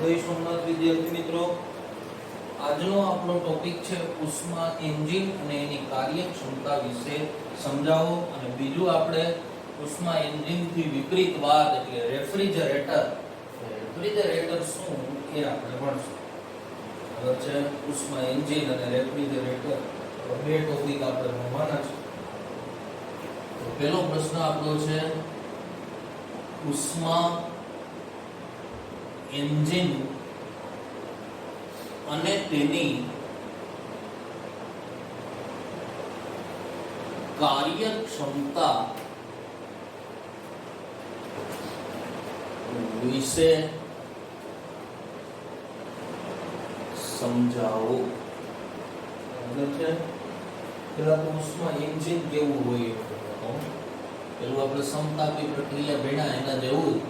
જય સોમનાથ વિદ્યાર્થી મિત્રો, આજનો આપણો ટોપિક છે ઉષ્મા એન્જિન અને એની કાર્યક્ષમતા વિશે સમજાવો. અને બીજું આપણે ઉષ્મા એન્જિન થી વિપરીત વાત એટલે રેફ્રિજરેટર શું એ આપણે ભણશું. બરાબર છે. ઉષ્મા એન્જિન અને રેફ્રિજરેટર બે ટોપિક આપણે ભણવાના છે. તો પહેલો પ્રશ્ન આપણો છે ઉષ્મા એન્જિન અને તેની કાર્યક્ષમતા વિશે સમજાવો. પેલા તો ઉષ્મા એન્જિન કેવું હોય પેલું આપણે સમતાપી પ્રક્રિયા ભેણા એના જેવું.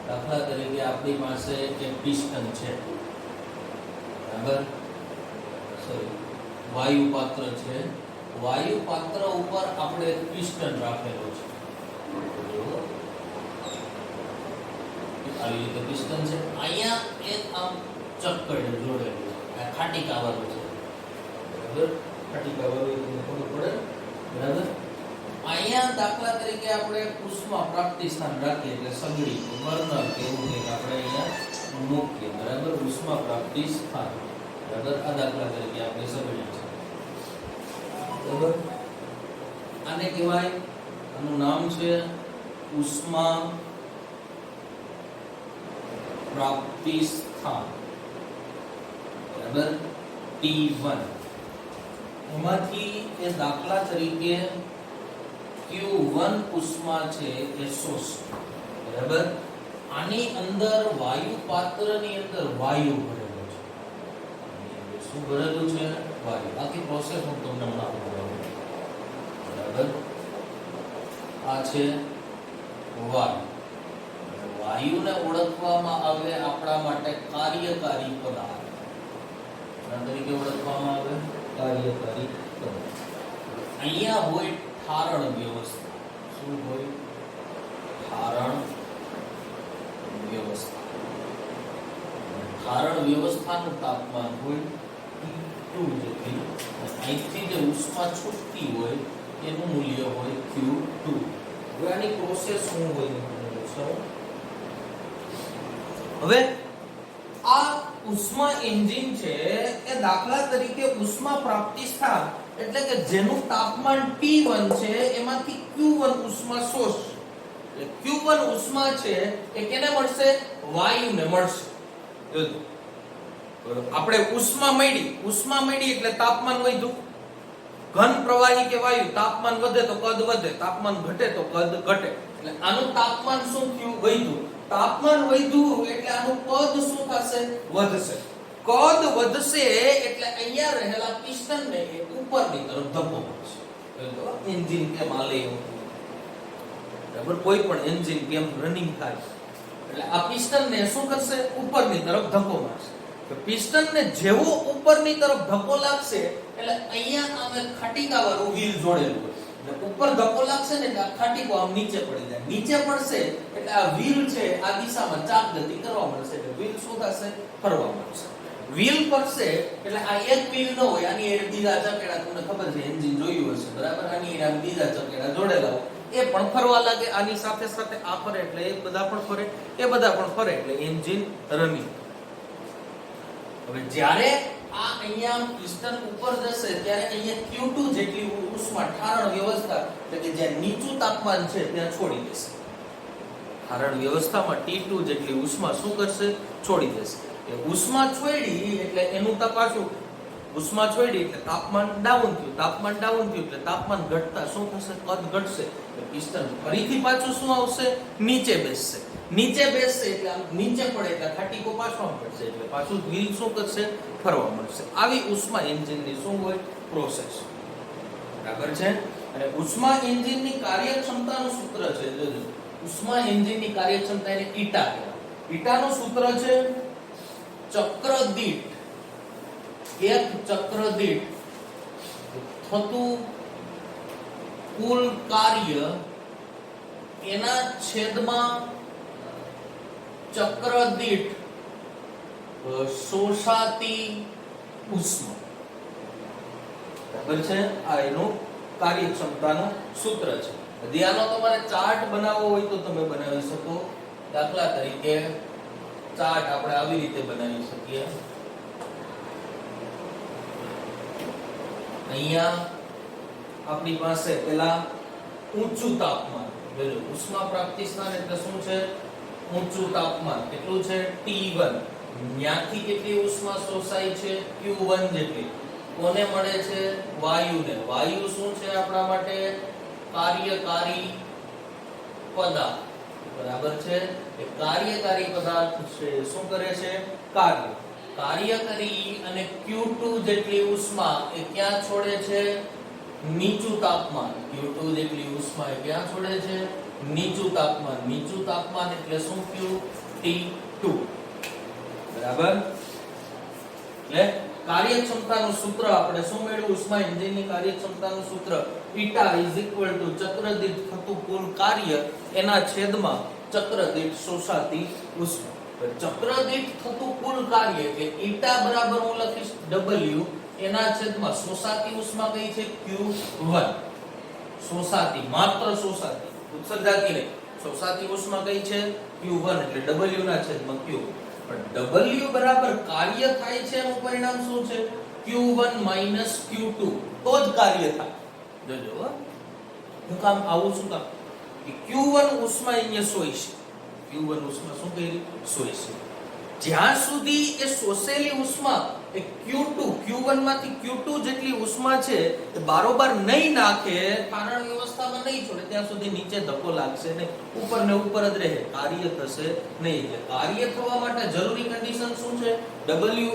દાખલા તરીકે આપણી પાસે એક પિસ્ટન છે, બરાબર, વાયુ પાત્ર છે. વાયુ પાત્ર ઉપર આપણે એક પિસ્ટન રાખેલો છે. આવી રીતે પિસ્ટન છે. અહીંયા એક આમ ચક્કર જોડેલું છે, ખાટીકા વાળું છે, બરાબર. ખાટીકા વાળું તમને ખબર પડે, બરાબર. અહીંયા દાખલા તરીકે આપણે ઉષ્મા પ્રાપ્તિ સ્થાન રાખીએ એટલે સગડી બર્નર કે એવું કંઈક આપણે અહીંયા મૂકીએ, બરાબર. ઉષ્મા પ્રાપ્તિ સ્થાન, બરાબર. આ દાખલા તરીકે આપણે સગડી છે, બરાબર. આને કહેવાય, આનું નામ છે ઉષ્મા પ્રાપ્તિ સ્થાન, બરાબર, T1. એમાંથી એ દાખલા તરીકે Q1 ઉષ્મા છે એ શોષ, બરાબર. આની અંદર વાયુ પાત્રની અંદર વાયુ ભરેલો છે. શું ભરેલું છે? વાયુ. આખી પ્રોસેસ હું તમને હમણાં બતાવું, બરાબર. આ છે વાયુ. વાયુને ઓળખવામાં આવે આપણા માટે કાર્યકારી પદાર્થ. એના તરીકે ઓળખવામાં આવે કાર્યકારી પદાર્થ. અહીંયા હોય ઠારણ વ્યવસ્થા. શું હોય? ઠારણ વ્યવસ્થા. ઠારણ વ્યવસ્થાનું તાપમાન હોય T2 જેટલી. અહીંથી જે ઉષ્મા છૂટતી હોય એનું મૂલ્ય હોય Q2. હવે આની પ્રોસેસ શું હોય? હવે આ ઉષ્મા એન્જિન છે એ દાખલા તરીકે ઉષ્મા પ્રાપ્તિ સ્થાન એટલે કે જેનું તાપમાન T1 છે એમાંથી Q1 ઉષ્મા શોષ. એટલે Q1 ઉષ્મા છે એ કેને મળશે? વાયુને મળશે. આપણે ઉષ્મા મળી એટલે તાપમાન વધ્યું. ઘન પ્રવાહી કે વાયુ તાપમાન વધે તો કદ વધે, તાપમાન ઘટે તો કદ ઘટે. એટલે આનું તાપમાન શું થયું? વધ્યું. તાપમાન વધ્યું એટલે આનું કદ શું થશે? વધશે. કદ વધશે એટલે અહીંયા રહેલા પિસ્ટનને ઉપરની તરફ ધક્કો મળશે. એન્જિન કેમ હાલે એવું, બરાબર. કોઈ પણ એન્જિન કેમ રનિંગ થાય એટલે આ પિસ્ટનને શું કરશે? ઉપરની તરફ ધક્કો મારશે. તો પિસ્ટનને જેવો ઉપરની તરફ ધક્કો લાગશે એટલે અહીંયા આમે ખાટીકાવાળું વ્હીલ જોડેલું હોય. એટલે ઉપર ધક્કો લાગશે ને એટલે આ ખાટીકો આમ નીચે પડી જાય. નીચે પડશે એટલે આ વ્હીલ છે આ દિશામાં ચાપ ગતિ કરવા મળશે. એટલે વ્હીલ શું થશે? ફરવા મળશે. વ્હીલ ફરશે એટલે આ એક વ્હીલ ન હોય, આની એર બીજા ચકેડા, તમને ખબર છે એન્જિન જોયું હશે, બરાબર. આની એર બીજા ચકેડા જોડેલા હોય, એ પણ ફરવા લાગે. આની સાથે સાથે આ ફરે એટલે એ બધા પણ ફરે, એ બધા પણ ફરે એટલે એન્જિન રનિંગ. હવે જ્યારે આ અહીંયા પિસ્ટન ઉપર જશે ત્યારે અહીંયા Q2 જેટલી ઉષ્મા ઠારણ વ્યવસ્થા એટલે કે જ્યાં નીચું તાપમાન છે ત્યાં છોડી દેશે. ઠારણ વ્યવસ્થામાં T2 જેટલી ઉષ્મા શું કરશે? છોડી દેશે. એ ઉષ્મા છોડી એટલે એનું પાછું ઉષ્મા છોડી એટલે તાપમાન ડાઉન થયું. તાપમાન ડાઉન થયું એટલે તાપમાન ઘટતા શું થશે? કદ ઘટશે. એટલે પિસ્ટન ફરીથી પાછું શું આવશે? નીચે બેસશે. નીચે બેસશે એટલે આમ નીચે પડે એટલે ખાટીકો પાછો પડશે એટલે પાછું વ્હીલ શું કરશે? ફરવા મળશે. આવી ઉષ્મા એન્જિનની શું હોય? પ્રોસેસ, બરાબર છે. અને ઉષ્મા એન્જિનની કાર્યક્ષમતાનું સૂત્ર છે, જોજો. ઉષ્મા એન્જિનની કાર્યક્ષમતા એને ઈટા કહેવાય. ઈટાનું સૂત્ર છે ચક્ર દીઠ, એક ચક્ર દીઠ થતું કુલ કાર્ય એના છેદમાં ચક્ર દીઠ શોષાતી ઉષ્મા, બરાબર છે? આ એનું કાર્યક્ષમતાનું સૂત્ર છે. હજી આનો તમારે ચાર્ટ બનાવવો હોય તો તમે બનાવી શકો. દાખલા તરીકે ચાર્ટ આપણે આવી રીતે બનાવી શકીએ. અહીંયા આપણી પાસે પેલા ઊંચું તાપમાન, જોજો ઉષ્મા પ્રાપ્તિ સ્થાન એટલે શું છે? ઊંચું તાપમાન. કેટલું છે? T1. ન્યાથી કેટલી ઉષ્મા શોષાય છે? Q1 જેટલી. કોને મળે છે? વાયુને. વાયુ શું છે આપણા માટે? કાર્યકારી પદાર્થ, બરાબર છે? એ કાર્યકારી પદાર્થ છે. શું કરે છે? કાર્ય કરી અને Q2 જેટલી ઉષ્મા એ ક્યાં છોડે છે? નીચું તાપમાન. Q2 જેટલી ઉષ્મા એ ક્યાં છોડે છે? નીચું તાપમાન. નીચું તાપમાન એટલે શું? T2. બરાબર? એટલે કાર્યક્ષમતાનું સૂત્ર આપણે શું મેળવ્યું? ઉષ્મા એન્જિનની કાર્યક્ષમતાનું સૂત્ર eta ચક્ર દીઠ થતું કુલ કાર્ય એના છેદમાં ચક્ર દીઠ શોષાતી ઉષ્મા. ચક્ર દીઠ થતું કુલ કાર્ય એટલે eta બરાબર હું લખીશ W એના છેદમાં શોષાતી ઉષ્મા કઈ છે? Q1. શોષાતી, માત્ર શોષાતી, ઉત્સર્જાતી નહીં. શોષાતી ઉષ્મા કઈ છે? Q1 એટલે W ના છેદમાં Q. પણ W બરાબર કાર્ય થાય છે એનું પરિણામ શું છે? Q1 Q2. તો જ કાર્ય થાય. જોજો હું કામ આવું શું કામ કે Q1 ઉષ્મા અહીંયા શોષી છે. Q1 ઉષ્મા શું કરી? શોષી છે. જ્યાં સુધી એ શોષેલી ઉષ્મા એ Q1 માંથી Q2 જેટલી ઉષ્મા છે એ બારોબાર નહીં નાખે, કારણ વ્યવસ્થામાં નહીં છોડે, ત્યાં સુધી નીચે ધક્કો લાગશે ને ઉપર ને ઉપર જ રહે, કાર્ય થશે નહીં. એટલે કાર્ય થવા માટે જરૂરી કન્ડિશન શું છે? W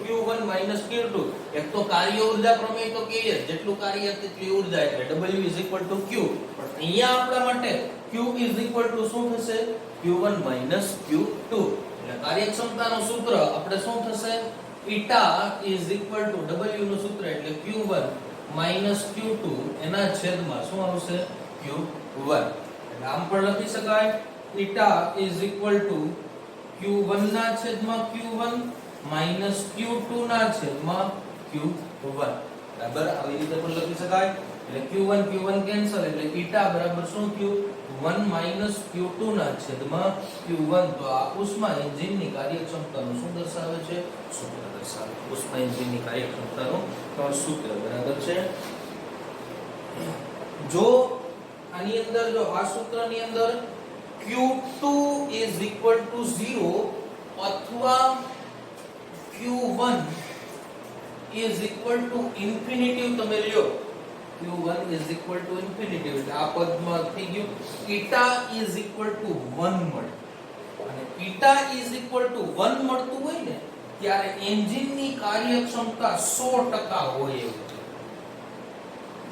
Q1 Q2. એક તો કાર્ય ઊર્જા પ્રમેય તો કહીએ જેટલું કાર્ય તેટલી ઊર્જા એટલે W Q. પણ અહીંયા આપણા માટે Q શું થશે? Q1 Q2. એટલે કાર્યક્ષમતાનું સૂત્ર આપણે શું થશે? eta W નું સૂત્ર એટલે Q1 Q2 એના છેદમાં શું આવશે? Q1. એટલે આમ પણ લખી શકાય eta Q1 ના છેદમાં Q1 Q2 ના છેદમાં Q1. બરાબર? આવી રીતે પણ લખી શકાય. એટલે Q1 કેન્સલ એટલે eta બરાબર શું થયું? 1 Q2 ના છેદમાં Q1. તો આ ઉષ્મા એન્જિનની કાર્યક્ષમતાનું શું દર્શાવે છે? સૂત્ર દર્શાવે. ઉષ્મા એન્જિનની કાર્યક્ષમતાનું સૂત્ર, બરાબર છે? જો આની અંદર જો આ સૂત્રની અંદર Q2 0 અથવા Q1 ઇન્ફિનિટિવ તમે લ્યો, Q1 ઇન્ફિનિટિવ એટલે આ પદમાં થઈ ગયું eta 1 મળે. અને eta 1 મળતું હોય ને ત્યારે એન્જિનની કાર્યક્ષમતા 100% હોય એવું છે.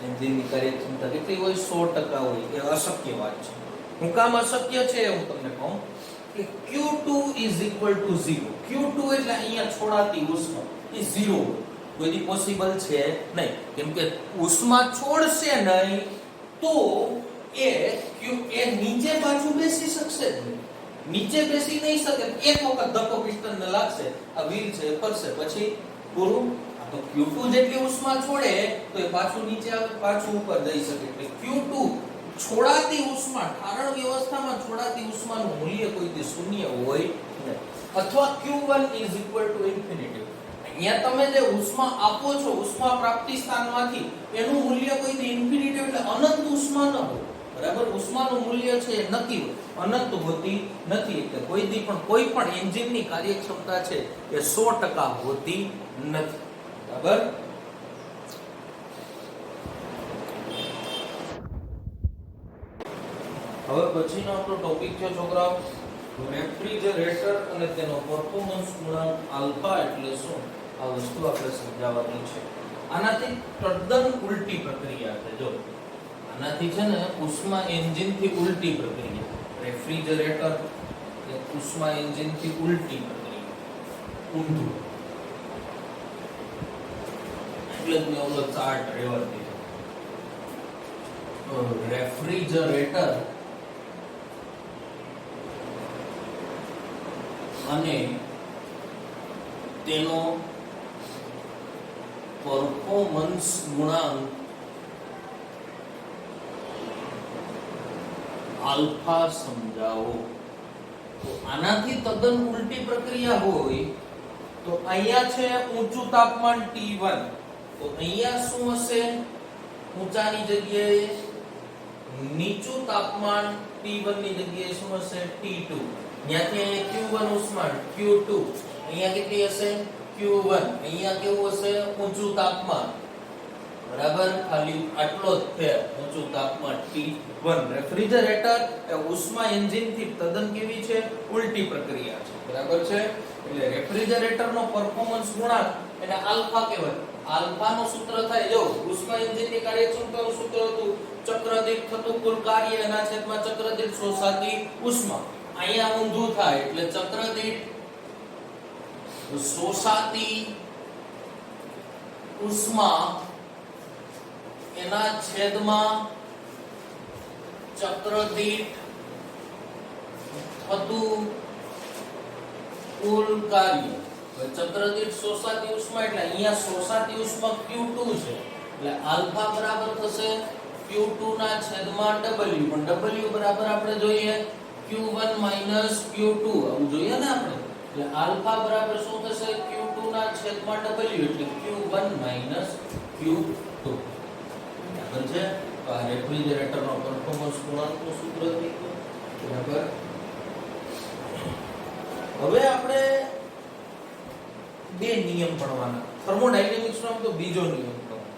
એન્જિનની કાર્યક્ષમતા કેટલી હોય? 100% હોય. એ અશક્ય વાત છે. હું કામ અશક્ય છે હું તમને કહું કે Q2 0. Q2 એટલે અહીંયા છોડાતી ઉષ્મા એ 0 કોઈ પોસિબલ છે નહીં, કેમ કે ઉષ્મા છોડશે નહીં તો એ નીચે બાજુ બેસી શકશે જ નહીં. નીચે બેસી નહીં શકે. એક વખત ધક્કો પિસ્ટનને લાગશે, આ વ્હીલ છે ફરશે, પછી પૂરું. આ તો Q2 જેટલી ઉષ્મા છોડે તો એ પાછું નીચે આવે, પાછું ઉપર જઈ શકે. એટલે Q2 છોડાતી ઉષ્મા, ઠારણ વ્યવસ્થામાં છોડાતી ઉષ્માનું મૂલ્ય કોઈ શૂન્ય હોય નહીં. અથવા Q1 ઇન્ફિનિટી. અહીંયા તમે જે ઉષ્મા આપો છો ઉષ્મા પ્રાપ્તિ સ્થાનમાંથી એનું મૂલ્ય કોઈ ઇન્ફિનિટી એટલે અનંત ઉષ્મા ન હોય. બરાબર? ઉષ્માનું મૂલ્ય છે એ નક્કી હોય, અનંત હોતી નથી. એટલે કોઈ પણ એન્જિનની કાર્યક્ષમતા છે એ 100% હોતી નથી. બરાબર? હવે પછીનો આપણો ટોપિક છે છોકરાઓ રેફ્રિજરેટર અને તેનો પરફોર્મન્સ ગુણાંક આલ્ફા એટલે શું? આ વસ્તુ આપણે સમજાવવાની છે. આનાથી તદ્દન ઉલટી પ્રક્રિયા છે. જો આનાથી છે ને ઉષ્મા એન્જિનથી ઉલટી પ્રક્રિયા. રેફ્રિજરેટર એ ઉષ્મા એન્જિનથી ઉલટી પ્રક્રિયા, ઊંધું. એટલે જ મેં ઓલો ચાર્ટ રેવર દીધો. રેફ્રિજરેટર અને તેનો પરફોર્મન્સ ગુણાંક આલ્ફા સમજાવો. તો આનાથી તદ્દન ઉલટી પ્રક્રિયા હોય તો અહીંયા છે ઊંચું તાપમાન T1, તો અહીંયા શું હશે? ઊંચાની જગ્યાએ નીચું તાપમાન T1 ની જગ્યાએ શું હશે? T2. ત્યાંથી અહીંયા Q1 ઉષ્મા Q2, અહીંયા કેટલી હશે? Q1. અહીંયા કેવું હશે? ઊંચું તાપમાન. બરાબર, ખાલી આટલો જ છે ઊંચું તાપમાન T1. રેફ્રિજરેટર એ ઉષ્મા એન્જિન થી તદ્દન કેવી છે? ઉલટી પ્રક્રિયા છે. બરાબર છે. એટલે રેફ્રિજરેટર નો પરફોર્મન્સ ગુણાંક એને આલ્ફા કહેવાય. આલ્ફા નું સૂત્ર થાય, જો ઉષ્મા એન્જિન ની કાર્યક્ષમતાનું સૂત્ર હતું ચક્ર દીઠ થતું કુલ કાર્ય એના છેદમાં ચક્ર દીઠ શોષાતી ઉષ્મા. અહીંયા ઊંધું થાય એટલે ચક્ર દીઠ શોષાતી ઉષ્મા એના છેદમાં ચક્ર દીઠ થતું કુલ કાર્ય. ચક્ર દીઠ શોષાતી ઉષ્મા એટલે અહીંયા શોષાતી ઉષ્મા Q2 છે એટલે આલ્ફા બરાબર થશે Q2 ના છેદમાં W. પણ W બરાબર આપણે જોઈએ Q1 Q2 આવું જોઈએ ને આપણે. એટલે આલ્ફા બરાબર શું થશે? Q2 ના છેદમાં W એટલે Q1 Q2. બરાબર છે. તો આ રેફ્રિજરેટર નો પરફોર્મન્સ ગુણાંકનું સૂત્ર થઈ ગયું. બરાબર. હવે આપણે બે નિયમ ભણવાના. થર્મોડાયનેમિક્સ નો તો બીજો નિયમ ભણવાનો.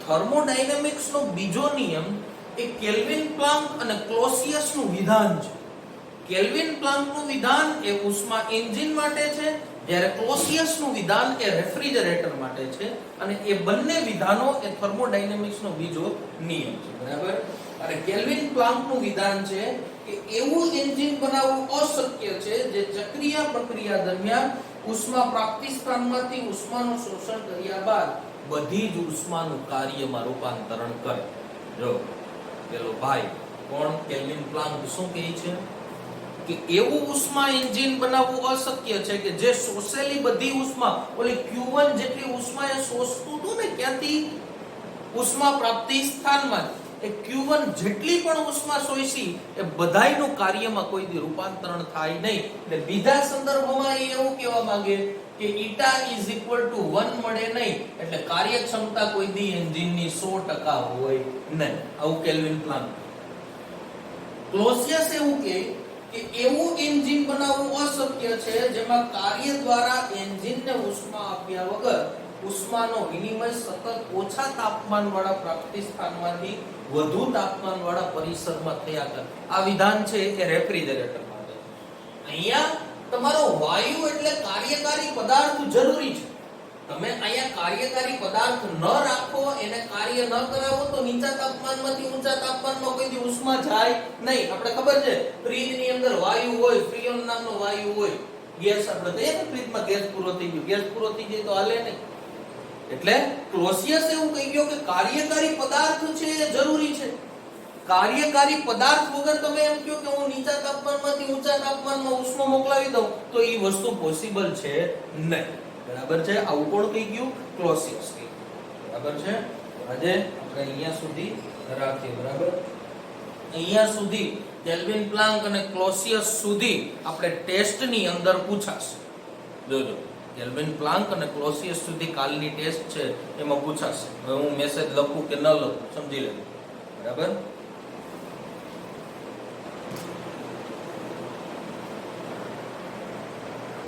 થર્મોડાયનેમિક્સ નો બીજો નિયમ એ કેલ્વિન પ્લાન્ક અને ક્લોસિયસ નું વિધાન છે. કેલ્વિન પ્લાન્ક નું વિધાન એ ઉષ્મા એન્જિન માટે છે, જ્યારે ક્લોસિયસ નું વિધાન એ રેફ્રિજરેટર માટે છે. અને એ બંને વિધાનો એ થર્મોડાયનેમિક્સ નો બીજો નિયમ છે. બરાબર. અને કેલ્વિન પ્લાન્ક નું વિધાન છે કે એવું એન્જિન બનાવવું અશક્ય છે જે ચક્રીય પ્રક્રિયા દરમિયાન ઉષ્મા પ્રાપ્તિ સ્થાનમાંથી ઉષ્માનું શોષણ કર્યા બાદ બધી જ ઉષ્માનું કાર્યમાં રૂપાંતરણ કરે. જો પેલો ભાઈ કોણ? કેલ્વિન પ્લાન્ક શું કહે છે કે એવું ઉષ્મા એન્જિન બનાવવું અશક્ય છે કે જે શોષેલી બધી ઉષ્મા, ઓલી Q1 જેટલી ઉષ્મા એ શોષતું હતું ને, ક્યાંથી? ઉષ્મા પ્રાપ્તિ સ્થાનમાં એ Q1 જેટલી પણ ઉષ્મા શોષી એ બધાયનું કાર્યમાં કોઈ દી રૂપાંતરણ થાય નહીં. એટલે બીજા સંદર્ભમાં એ એવું કહેવા માંગે કે eta = 1 મળે નહીં, એટલે કાર્યક્ષમતા કોઈ દી એન્જિનની 100% હોય નહીં. આવું કેલ્વિન પ્લાન્ક. ક્લોસિયસ એવું કહે કે એવું એન્જિન બનાવવું અશક્ય છે જેમાં કાર્ય દ્વારા એન્જિનને ઉષ્મા આપ્યા વગર ઉષ્માનો વિનિમય સતત ઓછા તાપમાનવાળા પ્રાપ્તિ સ્થાનમાંથી વધુ તાપમાનવાળા પરિસરમાં થયા કરે. આ વિધાન છે એ રેફ્રિજરેટર માટે. અહીંયા તમારો વાયુ એટલે કાર્યકારી પદાર્થ જરૂરી છે. તમે અહીંયા કાર્યકારી પદાર્થ ન રાખો, એને કાર્ય ન કરાવો તો નીચા તાપમાનમાંથી ઊંચા તાપમાનમાં કોઈ દી ઉષ્મા જાય નહીં. આપણે ખબર છે ફ્રીજની અંદર વાયુ હોય, ફ્રીઓન નામનો વાયુ હોય. ગેસ આપણે કહીએ ને ફ્રીજમાં ગેસ પૂરો થઈ ગયો, ગેસ પૂરો થઈ જાય તો હાલે નહીં. એટલે ક્લોસિયસ એવું કહી ગયો કે કાર્યકારી પદાર્થ છે એ જરૂરી છે. કાર્યકારી પદાર્થ વગર તમે એમ કહો કે હું નીચા તાપમાનમાંથી ઊંચા તાપમાનમાં ઉષ્મા મોકલાવી દઉં તો એ વસ્તુ પોસિબલ છે નહીં. બરાબર છે. આવું કોણ કહી ગયું? ક્લોસિયસ કહી ગયું. બરાબર છે. આજે આપણે અહીંયા સુધી રાખીએ. બરાબર. અહીંયા સુધી કેલ્વિન પ્લાન્ક અને ક્લોસિયસ સુધી આપણે ટેસ્ટની અંદર પૂછાશે. જોજો કેલ્વિન પ્લાન્ક અને ક્લોસિયસ સુધી કાલની ટેસ્ટ છે એમાં પૂછાશે. હવે હું મેસેજ લખું કે ન લખું સમજી લેજો. બરાબર.